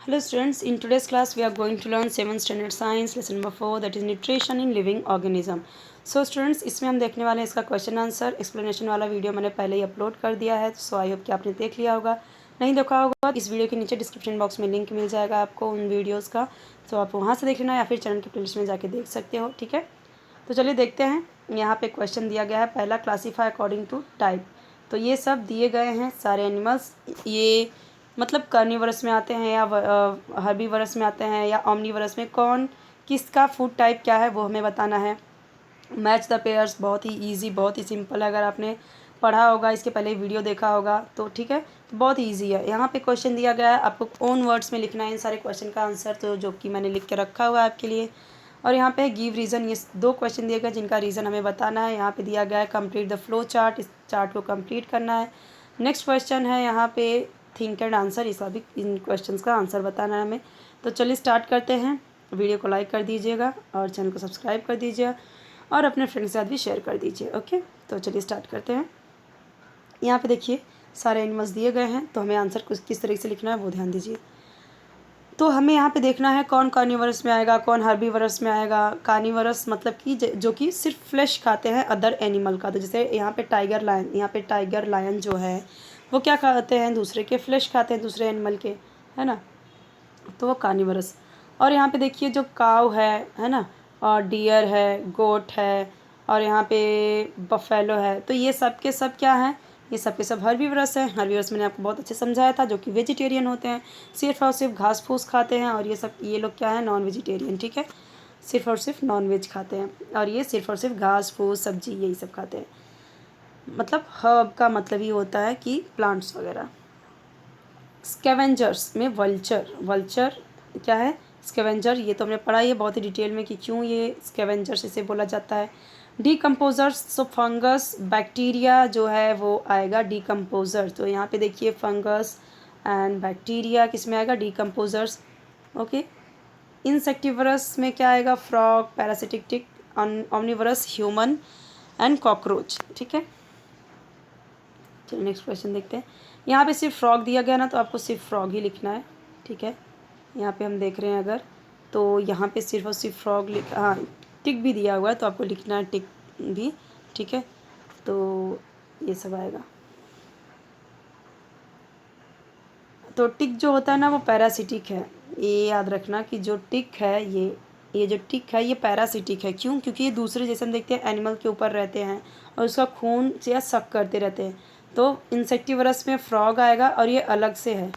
Hello students, in today's class we are going to learn 7th standard science lesson number 4 that is nutrition in living organism. So students इसमें हम देखने वाले हैं इसका question answer explanation वाला video मैंने पहले ही अपलोड कर दिया है। सो आई होप कि आपने देख लिया होगा, नहीं देखा होगा इस वीडियो के नीचे डिस्क्रिप्शन बॉक्स में लिंक मिल जाएगा आपको उन वीडियोज़ का। तो आप वहाँ से देख लेना या फिर चैनल के प्लेलिस्ट में जाके देख सकते हो। ठीक है, तो चलिए देखते हैं। यहाँ पे क्वेश्चन दिया गया है, पहला क्लासीफाई अकॉर्डिंग टू टाइप। तो ये सब दिए गए हैं सारे एनिमल्स, ये मतलब कार्निवरस में आते हैं या हर्बीवरस में आते हैं या ओमनीवरस में, कौन किसका फूड टाइप क्या है वो हमें बताना है। मैच द पेयर्स बहुत ही इजी, बहुत ही सिंपल है। अगर आपने पढ़ा होगा, इसके पहले वीडियो देखा होगा तो ठीक है, तो बहुत ही ईजी है। यहाँ पे क्वेश्चन दिया गया है, आपको ओन वर्ड्स में लिखना है इन सारे क्वेश्चन का आंसर, तो जो कि मैंने लिख के रखा हुआ है आपके लिए। और यहाँ पे गिव रीज़न, ये दो क्वेश्चन दिए गए जिनका रीज़न हमें बताना है। यहाँ पे दिया गया है कंप्लीट द फ्लो चार्ट, इस चार्ट को कंप्लीट करना है। नेक्स्ट क्वेश्चन है यहाँ पे थिंक एंड आंसर, इसका भी इन क्वेश्चंस का आंसर बताना है हमें। तो चलिए स्टार्ट करते हैं। वीडियो को लाइक कर दीजिएगा और चैनल को सब्सक्राइब कर दीजिएगा और अपने फ्रेंड के साथ भी शेयर कर दीजिए। ओके, तो चलिए स्टार्ट करते हैं। यहाँ पे देखिए सारे एनिमल्स दिए गए हैं, तो हमें आंसर किस तरीके से लिखना है वो ध्यान दीजिए। तो हमें यहाँ पे देखना है कौन कार्निवरस में आएगा, कौन हर्बीवरस में आएगा। कार्निवरस मतलब कि जो कि सिर्फ फ्लैश खाते हैं अदर एनिमल का। तो जैसे यहाँ पे टाइगर लायन, यहाँ पे टाइगर लायन जो है वो क्या खाते हैं, दूसरे के फ्लैश खाते हैं, दूसरे एनिमल के, है ना, तो वो कार्निवरस। और यहाँ पे देखिए जो काव है ना, और डियर है, गोट है, और यहाँ पे बफेलो है, तो ये सब के सब क्या हैं, ये सब के सब हर्बीवरस हैं। हर्बीवरस मैंने आपको बहुत अच्छे समझाया था, जो कि वेजिटेरियन होते हैं, सिर्फ और सिर्फ घास फूस खाते हैं। और ये लोग क्या है, नॉन वेजिटेरियन। ठीक है, सिर्फ और सिर्फ नॉन वेज खाते हैं, और ये सिर्फ और सिर्फ घास फूस सब्जी यही सब खाते हैं। मतलब हर्ब का मतलब ये होता है कि प्लांट्स वगैरह। स्कैवेंजर्स में वल्चर, वल्चर क्या है, स्कैवेंजर, ये तो हमने पढ़ा ही है बहुत ही डिटेल में कि क्यों ये स्कैवेंजर्स इसे बोला जाता है। डीकम्पोजर्स, सो फंगस बैक्टीरिया जो है वो आएगा डीकम्पोजर। तो यहाँ पे देखिए फंगस एंड बैक्टीरिया किस में आएगा, डीकम्पोजर्स। ओके, इंसेक्टिवरस में क्या आएगा, frog, parasitic tick, omnivorous human and cockroach. ठीक है, चलिए नेक्स्ट क्वेश्चन देखते हैं। यहाँ पे सिर्फ फ्रॉग दिया गया ना, तो आपको सिर्फ फ्रॉग ही लिखना है। ठीक है, यहाँ पे हम देख रहे हैं अगर, तो यहाँ पे सिर्फ और सिर्फ फ्रॉग हाँ टिक भी दिया हुआ है तो आपको लिखना है टिक भी। ठीक है, तो ये सब आएगा। तो टिक जो होता है ना वो पैरासिटिक है, ये याद रखना कि जो टिक है ये जो टिक है ये पैरासिटिक है। क्यों, क्योंकि ये दूसरे जैसे हम देखते हैं एनिमल के ऊपर रहते हैं और उसका खून से या सक करते रहते हैं। तो इंसेक्टिवरस में फ्रॉग आएगा और ये अलग से है,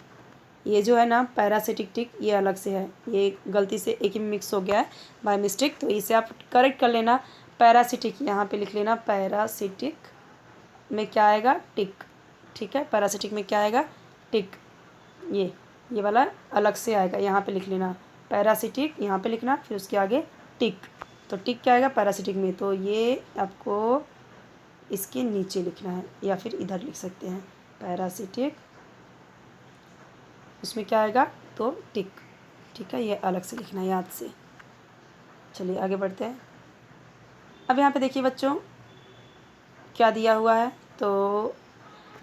ये जो है ना पैरासिटिक टिक ये अलग से है, ये गलती से एक ही मिक्स हो गया है बाय मिस्टेक, तो इसे आप करेक्ट कर लेना। पैरासिटिक यहाँ पे लिख लेना, पैरासिटिक में क्या आएगा, टिक। ठीक है, पैरासिटिक में क्या आएगा, टिक। ये वाला अलग से आएगा, यहाँ पे लिख लेना पैरासिटिक, यहाँ पे लिखना, फिर उसके आगे टिक। तो टिक क्या आएगा पैरासिटिक में, तो ये आपको इसके नीचे लिखना है या फिर इधर लिख सकते हैं पैरासिटिक, उसमें क्या आएगा, तो टिक। ठीक है, ये अलग से लिखना है याद से। चलिए आगे बढ़ते हैं। अब यहाँ पे देखिए बच्चों क्या दिया हुआ है, तो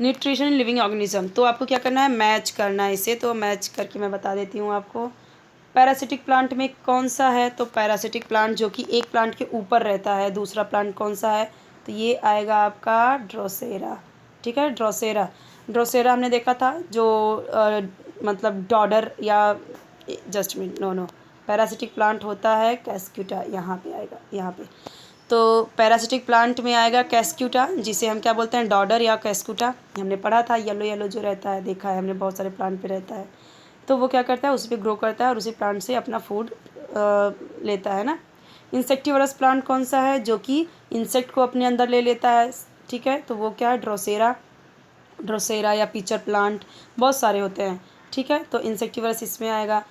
न्यूट्रिशन इन लिविंग ऑर्गेनिज्म, तो आपको क्या करना है, मैच करना है इसे। तो मैच करके मैं बता देती हूँ आपको। पैरासिटिक प्लांट में कौन सा है, तो पैरासिटिक प्लांट जो कि एक प्लांट के ऊपर रहता है, दूसरा प्लांट कौन सा है, तो ये आएगा आपका ड्रोसेरा। ठीक है, ड्रोसेरा, ड्रोसेरा हमने देखा था जो मतलब डॉडर या just minute, no parasitic plant होता है कैस्क्यूटा, यहाँ पे आएगा, यहाँ पे। तो पैरासिटिक प्लांट में आएगा कैस्क्यूटा, जिसे हम क्या बोलते हैं, डॉडर या कैस्क्यूटा, हमने पढ़ा था। येलो येलो जो रहता है, देखा है हमने, बहुत सारे प्लांट पे रहता है। तो वो क्या करता है, उस पर ग्रो करता है और उसी प्लांट से अपना फूड लेता है ना। इंसेक्टिवरस प्लांट कौन सा है, जो कि इंसेक्ट को अपने अंदर ले लेता है। ठीक है, तो वो क्या है, ड्रोसेरा, ड्रोसेरा या पीचर प्लांट, बहुत सारे होते हैं। ठीक है, तो इंसेक्टिवरस इसमें आएगा।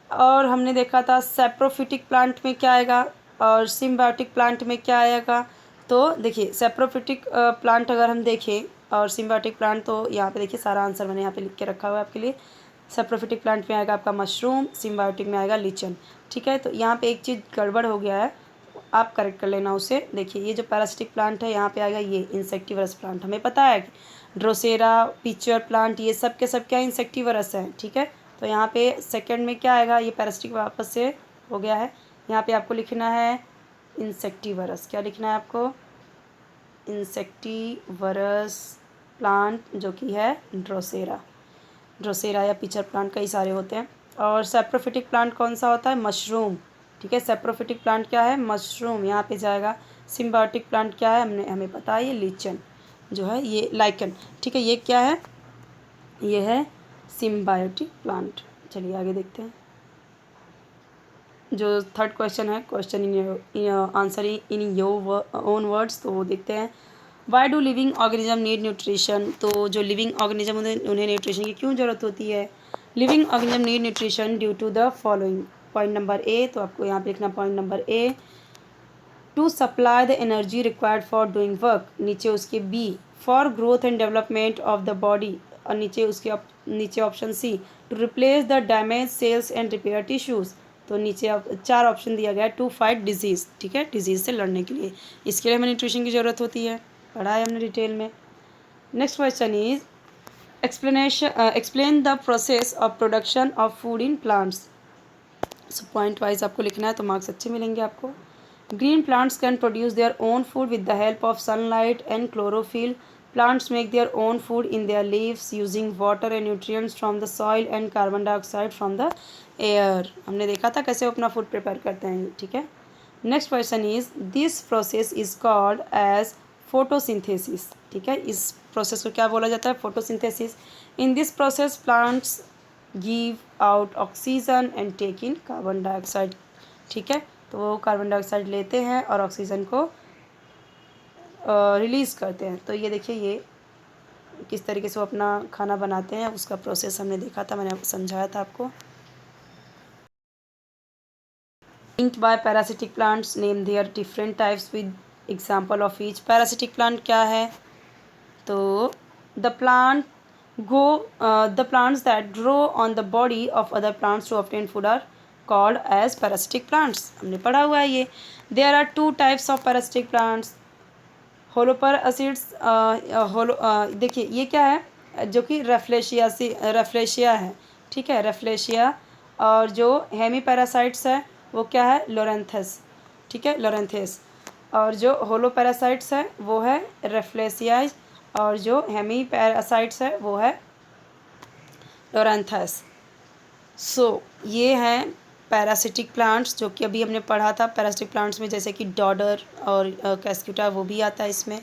और हमने देखा था सेप्रोफिटिक प्लांट में क्या आएगा और सिम्बायोटिक प्लांट में क्या आएगा। तो देखिए सेप्रोफिटिक प्लांट अगर हम देखें और सिम्बायोटिक प्लांट, तो यहाँ पे देखिए सारा आंसर मैंने यहाँ पे लिख के रखा हुआ है आपके लिए। सेप्रोफिटिक प्लांट में आएगा आपका मशरूम, सिम्बायोटिक में आएगा लिचन। ठीक है, तो यहाँ पे एक चीज़ गड़बड़ हो गया है, आप करेक्ट कर लेना उसे। देखिए ये जो पैरासिटिक प्लांट है यहाँ पे आएगा ये इंसेक्टिवरस प्लांट, हमें पता है कि ड्रोसेरा, पिचर प्लांट, ये सब के सब क्या इंसेक्टिवरस हैं। ठीक है, तो यहाँ पे सेकंड में क्या आएगा, ये पैरासिटिक वापस से हो गया है। यहाँ पे आपको लिखना है इंसेक्टिवरस। क्या लिखना है आपको, इंसेक्टिवरस प्लांट, जो कि है ड्रोसेरा। ड्रोसेरा या पिचर प्लांट कई सारे होते हैं। और सेप्रोफिटिक प्लांट कौन सा होता है, मशरूम। ठीक है, सेप्रोफिटिक प्लांट क्या है, मशरूम, यहाँ पे जाएगा। सिम्बायोटिक प्लांट क्या है, हमें पता है, ये लीचन जो है, ये लाइकन। ठीक है, ये क्या है, ये है सिम्बायोटिक प्लांट। चलिए आगे देखते हैं। जो थर्ड क्वेश्चन है, question in answer in your own words, तो वो देखते हैं। Why do living organism need nutrition. तो जो लिविंग ऑर्गेनिज्म उन्हें न्यूट्रिशन की क्यों ज़रूरत होती है। Living organism need nutrition due to the following. Point number A, तो आपको यहाँ पे लिखना point number A, to supply the energy required for doing work. नीचे उसके B, for growth and development of the body. और नीचे उसके नीचे option C, to replace the damage cells and repair tissues. तो नीचे अब 4 ऑप्शन दिया गया है, टू फाइट डिजीज़। ठीक है, डिजीज़ से लड़ने के लिए, इसके लिए हमें न्यूट्रिशन की ज़रूरत होती है, पढ़ा है हमने डिटेल में। Next question is explain the process of production of food in plants. So point wise आपको लिखना है, तो मार्क्स अच्छे मिलेंगे आपको। Green plants can produce their own food with the help of sunlight and chlorophyll. Plants make their own food in their leaves using water and nutrients from the soil and carbon dioxide from the air. हमने देखा था कैसे वो अपना food prepare करते हैं। ठीक है, next question is this process is called as photosynthesis. ठीक है, इस प्रोसेस को क्या बोला जाता है, photosynthesis. In this process plants give out oxygen and take in carbon dioxide. ठीक है, तो वो कार्बन डाइऑक्साइड लेते हैं और ऑक्सीजन को रिलीज़ करते हैं। तो ये देखिए, ये किस तरीके से वो अपना खाना बनाते हैं, उसका प्रोसेस हमने देखा था, मैंने समझाया था आपको। linked by parasitic plants, name their different types with example of each। parasitic plant क्या है, तो the plants that grow on the body of other plants to obtain food are called as parasitic plants। हमने पढ़ा हुआ है ये। there are 2 types of parasitic plants, holoparasites. देखिए ये क्या है, जो कि रेफ्लेशिया है। ठीक है, रेफ्लेशिया। और जो हेमी पैरासाइट्स है वो क्या है, लोरेंथस। ठीक है, लोरेंथेस। और जो होलो पैरासाइट्स है वो है रेफ्लेशिया, और जो हेमी पैरासाइट्स है वो है लोरेंथस। सो ये हैं पैरासिटिक प्लांट्स, जो कि अभी हमने पढ़ा था। पैरासिटिक प्लांट्स में जैसे कि डॉडर और कैस्क्यूटा, वो भी आता है इसमें।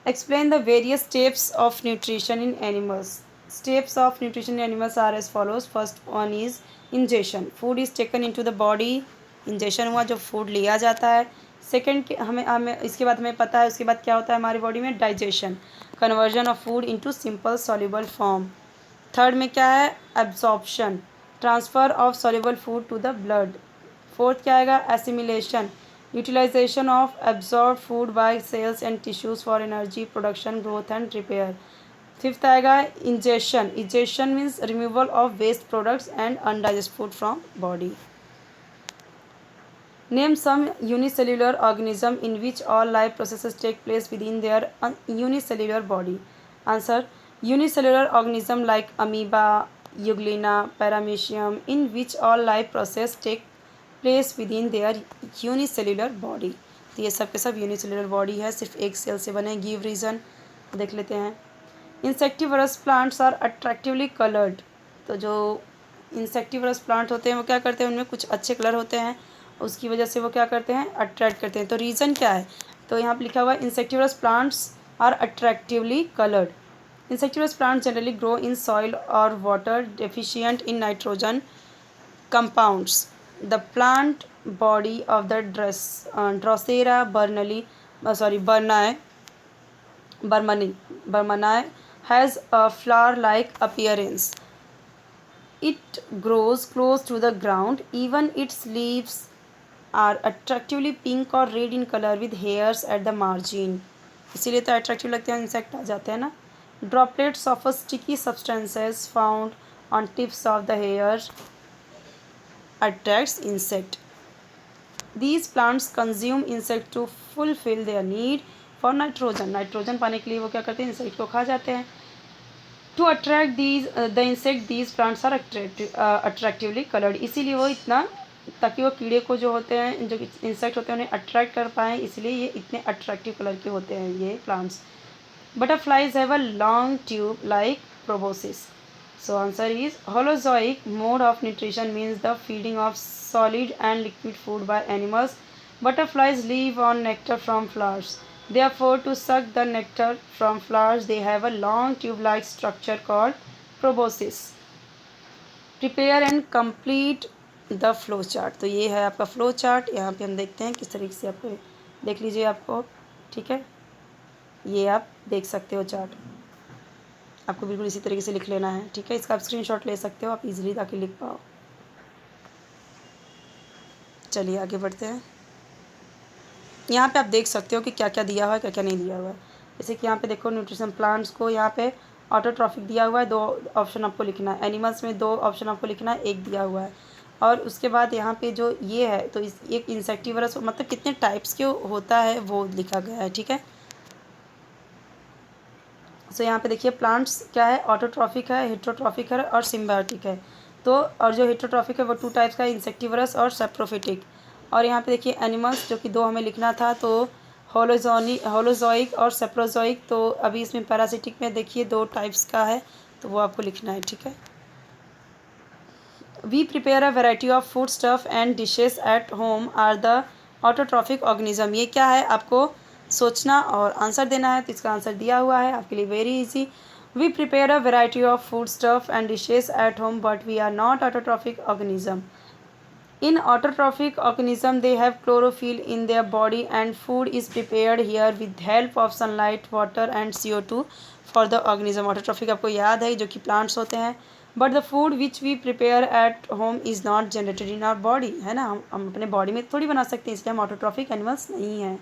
Explain the various steps of nutrition in animals. Steps of nutrition in animals are as follows. First one is ingestion, food is taken into the body. Ingestion हुआ, जो फूड लिया जाता है। सेकेंड, हमें इसके बाद हमें पता है उसके बाद क्या होता है हमारी बॉडी में, digestion, conversion of food into simple soluble form. Third में क्या है, absorption, transfer of soluble food to the blood. Fourth क्या आएगा, assimilation, utilisation of absorb food by cells and tissues for energy production, growth and repair. Fifth आएगा ingestion, ingestion means removal of waste products and undigest food from body. Name some unicellular organism in which all life processes take place within there unicellular body. Answer, unicellular organism like amoeba, euglena, paramecium, in which all life process take place within their unicellular body। तो ये सब के सब unicellular body है, सिर्फ एक cell से बने। गिव रीज़न देख लेते हैं। Insectivorous plants are attractively coloured. तो जो इंसेक्टिवरस प्लांट होते हैं वो क्या करते हैं, उनमें कुछ अच्छे कलर होते हैं, उसकी वजह से वो क्या करते हैं, अट्रैक्ट करते हैं। तो रीज़न क्या है, तो यहाँ पर लिखा हुआ है insectivorous plants are attractively coloured. Insectivorous plants generally grow in soil or water deficient in nitrogen compounds. The plant body of the Drosera burmani has a flower-like appearance. It grows close to the ground. Even its leaves are attractively pink or red in color with hairs at the margin। इसीलिए तो attractive लगते हैं, insect आ जाते हैं ना। Droplets of a sticky substances found on tips of the hair attracts insect. These plants consume insect to fulfill their need for nitrogen। Nitrogen पाने के लिए वो क्या करते हैं, इंसेक्ट को खा जाते हैं। To attract these the insect these plants are attractively coloured, इसीलिए वो इतना, ताकि वो कीड़े को जो होते हैं, जो इंसेक्ट होते हैं, उन्हें अट्रैक्ट कर पाएँ, इसलिए ये इतने अट्रैक्टिव कलर के होते हैं ये plants. Butterflies have a long tube like proboscis. So answer is holozoic mode of nutrition means the feeding of solid and liquid food by animals. Butterflies live on nectar from flowers. Therefore, to suck the nectar from flowers, they have a long tube-like structure called proboscis. Prepare and complete the flow chart. तो ये है आपका flow chart. यहाँ पे हम देखते हैं किस तरीके से आपको, देख लीजिए आपको, ठीक है, ये आप देख सकते हो चार्ट. आपको बिल्कुल इसी तरीके से लिख लेना है, ठीक है. इसका आप स्क्रीनशॉट ले सकते हो आप इजीली, ताकि लिख पाओ. चलिए आगे बढ़ते हैं. यहाँ पे आप देख सकते हो कि क्या क्या दिया हुआ है, क्या क्या नहीं दिया हुआ है. जैसे कि यहाँ पे देखो, न्यूट्रिशन प्लांट्स को यहाँ पे ऑटोट्रॉफिक दिया हुआ है, 2 ऑप्शन आपको लिखना है. एनिमल्स में 2 ऑप्शन आपको लिखना है, 1 दिया हुआ है. और उसके बाद यहाँ पे जो ये है, तो इस एक इंसेक्टिवरस मतलब कितने टाइप्स के होता है वो लिखा गया है, ठीक है. सो यहाँ पे देखिए प्लांट्स क्या है, ऑटोट्रॉफिक है, हेट्रोट्रॉफिक है और सिम्बायोटिक है. तो और जो हेट्रोट्रॉफिक है वो 2 टाइप्स का है, इंसेक्टिवरस और सेप्रोफिटिक. और यहाँ पे देखिए एनिमल्स, जो कि 2 हमें लिखना था, तो होलोजोइक और सेप्रोजोइक. तो अभी इसमें पैरासिटिक में देखिए 2 टाइप्स का है, तो वो आपको लिखना है, ठीक है. We prepare a variety of food stuff and dishes at home are the autotrophic organism. ये क्या है, आपको सोचना और आंसर देना है. तो इसका आंसर दिया हुआ है आपके लिए, very easy. We prepare a variety of food stuff and dishes at home but we are not autotrophic organism. In autotrophic organism, they have chlorophyll in their body and food is prepared here with help of sunlight, water and CO2 for the organism. Autotrophic आपको याद है जो कि plants होते हैं. But the food which we prepare at home is not generated in our body, है ना. हम अपने बॉडी में थोड़ी बना सकते हैं, इसलिए हम autotrophic animals नहीं हैं.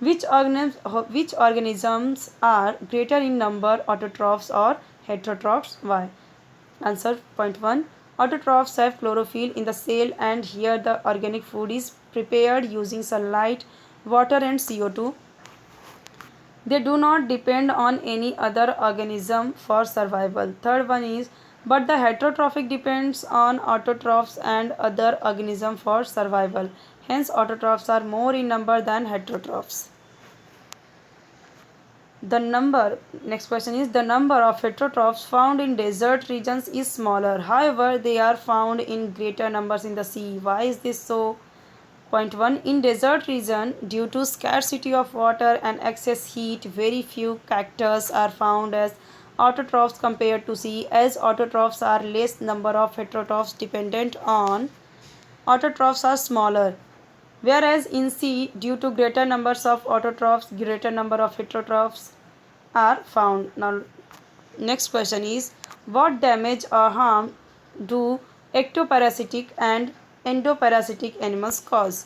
Which organisms are greater in number, autotrophs or heterotrophs? Why? Answer point 1. Autotrophs have chlorophyll in the cell and here the organic food is prepared using sunlight, water and CO2. They do not depend on any other organism for survival. Third one is, but the heterotrophic depends on autotrophs and other organism for survival. Hence autotrophs are more in number than heterotrophs. Next question is, the number of heterotrophs found in desert regions is smaller. However, they are found in greater numbers in the sea. Why is this so? Point 1. In desert region, due to scarcity of water and excess heat, very few cactus are found as autotrophs compared to sea, as autotrophs are less number of heterotrophs dependent on autotrophs are smaller. Whereas in sea, due to greater numbers of autotrophs, greater number of heterotrophs are found. Now, next question is, what damage or harm do ectoparasitic and endoparasitic animals cause?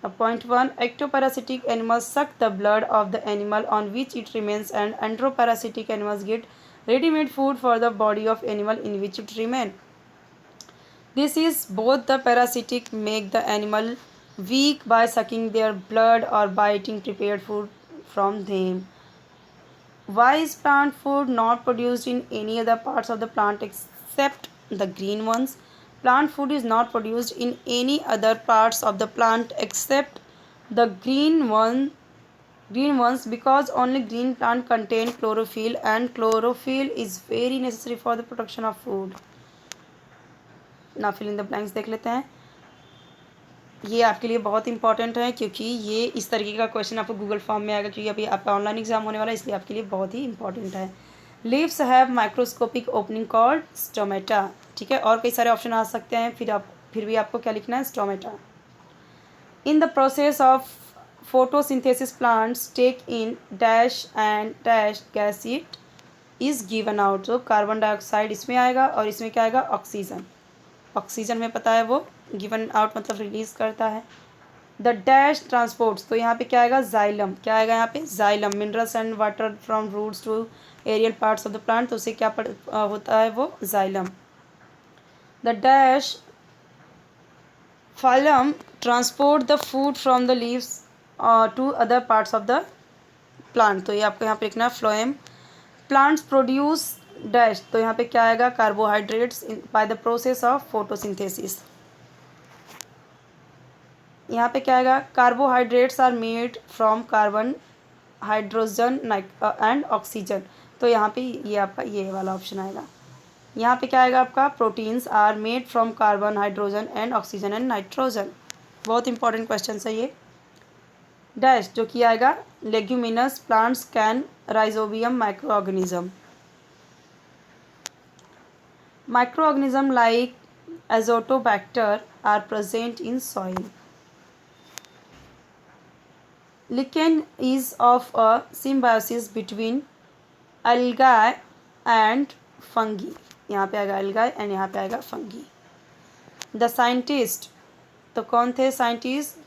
Now, point 1, ectoparasitic animals suck the blood of the animal on which it remains, and endoparasitic animals get ready-made food for the body of animal in which it remains. This is both the parasitic make the animal weak by sucking their blood or by eating prepared food from them. Why is plant food not produced in any other parts of the plant except the green ones? Plant food is not produced in any other parts of the plant except the green ones because only green plant contain chlorophyll and chlorophyll is very necessary for the production of food. Now fill in the blanks देख लेते हैं. ये आपके लिए बहुत important है क्योंकि ये इस तरीके का क्वेश्चन आपको गूगल फॉर्म में आएगा, क्योंकि अभी आपका ऑनलाइन एग्जाम होने वाला है, इसलिए आपके लिए बहुत ही इंपॉर्टेंट है. Leaves have microscopic opening called stomata. ठीक है, और कई सारे ऑप्शन आ सकते हैं, फिर भी आपको क्या लिखना है, stomata. In the process of photosynthesis plants take in dash and dash gas it is given out. तो कार्बन डाइऑक्साइड इसमें आएगा और इसमें क्या आएगा, ऑक्सीजन. ऑक्सीजन में पता है वो गिवन आउट मतलब रिलीज करता है. द डैश ट्रांसपोर्ट्स, तो यहाँ पे क्या आएगा, जाइलम. क्या आएगा यहाँ पे, xylem. Minerals and water from roots to aerial parts of the plant, तो उसे क्या होता है वो, xylem. The dash phloem transport the food from the leaves to other parts of the plant, तो ये आपको यहाँ पे लिखना है, फ्लोएम. प्लांट्स प्रोड्यूस डैश, तो यहाँ पे क्या आएगा, carbohydrates by the process of photosynthesis. यहाँ पे क्या आएगा, carbohydrates are made from carbon, hydrogen and oxygen. तो यहाँ पे ये आपका ये वाला ऑप्शन आएगा। यहाँ पे क्या आएगा आपका, proteins are made from carbon, hydrogen and oxygen and nitrogen. बहुत इंपॉर्टेंट क्वेश्चन है ये। डैश, जो कि आएगा, leguminous plants can rhizobium micro organism. Microorganisms like azotobacter are present in soil. Lichen is of a symbiosis between algae and fungi. यहाँ पे आएगा algae and यहाँ पे आएगा fungi. The scientist, तो कौन थे scientist,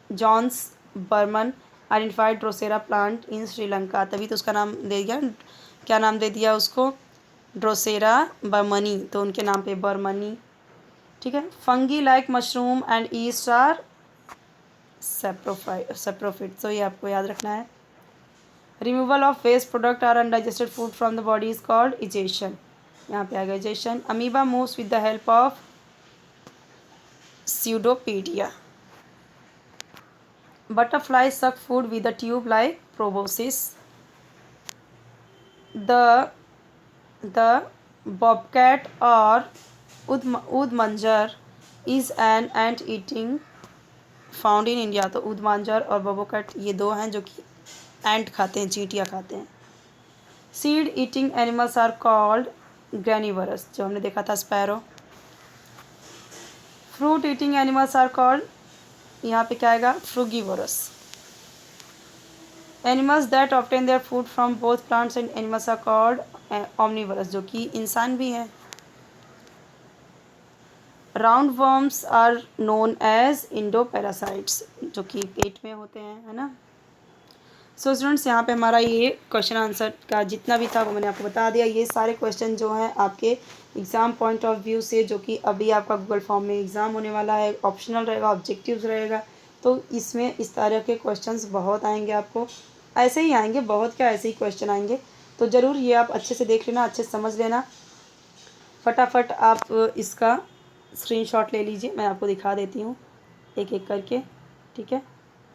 Johns Burman identified drosera plant in Sri Lanka. तभी तो उसका नाम दे दिया, क्या नाम दे दिया उसको, ड्रोसेरा बर्मनी, तो उनके नाम पे बर्मनी। ठीक है। Fungi like mushroom and yeast are saprophyte, तो ये आपको याद रखना है। Removal of waste product or undigested food from the body is called egestion. यहाँ पे आ गया egestion. Amoeba moves with the help of pseudopodia. Butterfly suck food with a tube like proboscis. The bobcat और उदमंजर is an ant eating found in India. तो उदमांजर और बॉबोकैट ये दो हैं जो कि एंट खाते हैं, चींटियाँ खाते हैं। Seed eating animals are called granivorous, जो हमने देखा था sparrow. Fruit eating animals are called, यहाँ पे क्या आएगा, frugivorous. Animals that obtain their food from both plants and animals are called omnivorous, जो कि इंसान भी हैं। Round worms are known as endoparasites, जो कि पेट में होते हैं, है ना। सो स्टूडेंट्स, यहाँ पे हमारा ये क्वेश्चन आंसर का जितना भी था वो मैंने आपको बता दिया। ये सारे क्वेश्चन जो हैं आपके एग्ज़ाम पॉइंट ऑफ व्यू से, जो कि अभी आपका गूगल फॉर्म में एग्ज़ाम होने वाला है, ऑप्शनल रहेगा, ऑब्जेक्टिव्स रहेगा, तो इसमें इस तरह के क्वेश्चंस बहुत आएंगे आपको, ऐसे ही आएंगे, बहुत क्या ऐसे ही क्वेश्चन आएंगे। तो ज़रूर ये आप अच्छे से देख लेना, अच्छे से समझ लेना। फटाफट आप इसका स्क्रीनशॉट ले लीजिए, मैं आपको दिखा देती हूँ एक एक करके। ठीक है,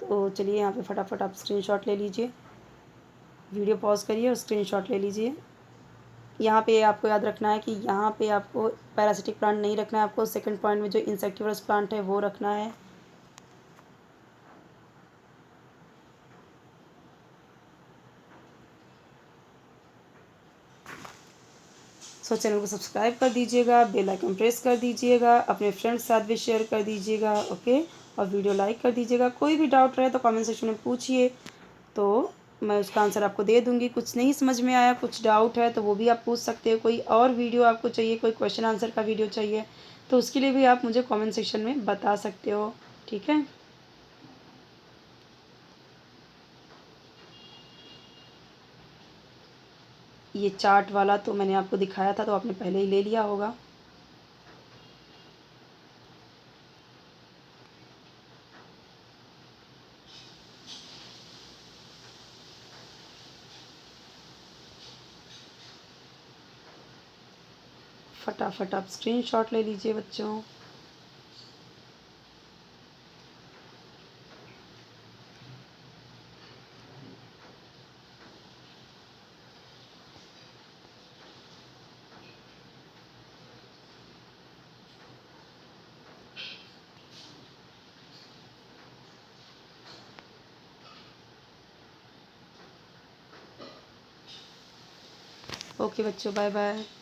तो चलिए यहाँ पे फटाफट आप स्क्रीनशॉट ले लीजिए, वीडियो पॉज करिए और स्क्रीनशॉट ले लीजिए। यहाँ पे आपको याद रखना है कि यहाँ पे आपको पैरासिटिक प्लांट नहीं रखना है, आपको सेकंड पॉइंट में जो इंसेक्टिवरस प्लांट है वो रखना है। सो चैनल को सब्सक्राइब कर दीजिएगा, बेल आइकन प्रेस कर दीजिएगा, अपने फ्रेंड्स के साथ भी शेयर कर दीजिएगा, ओके, और वीडियो लाइक कर दीजिएगा। कोई भी डाउट रहे तो कमेंट सेक्शन में पूछिए, तो मैं उसका आंसर आपको दे दूँगी। कुछ नहीं समझ में आया, कुछ डाउट है तो वो भी आप पूछ सकते हो। कोई और वीडियो आपको चाहिए, कोई क्वेश्चन आंसर का वीडियो चाहिए, तो उसके लिए भी आप मुझे कमेंट सेक्शन में बता सकते हो। ठीक है, ये चार्ट वाला तो मैंने आपको दिखाया था, तो आपने पहले ही ले लिया होगा। फटाफट आप स्क्रीनशॉट ले लीजिए बच्चों। ओके बच्चों, बाय बाय।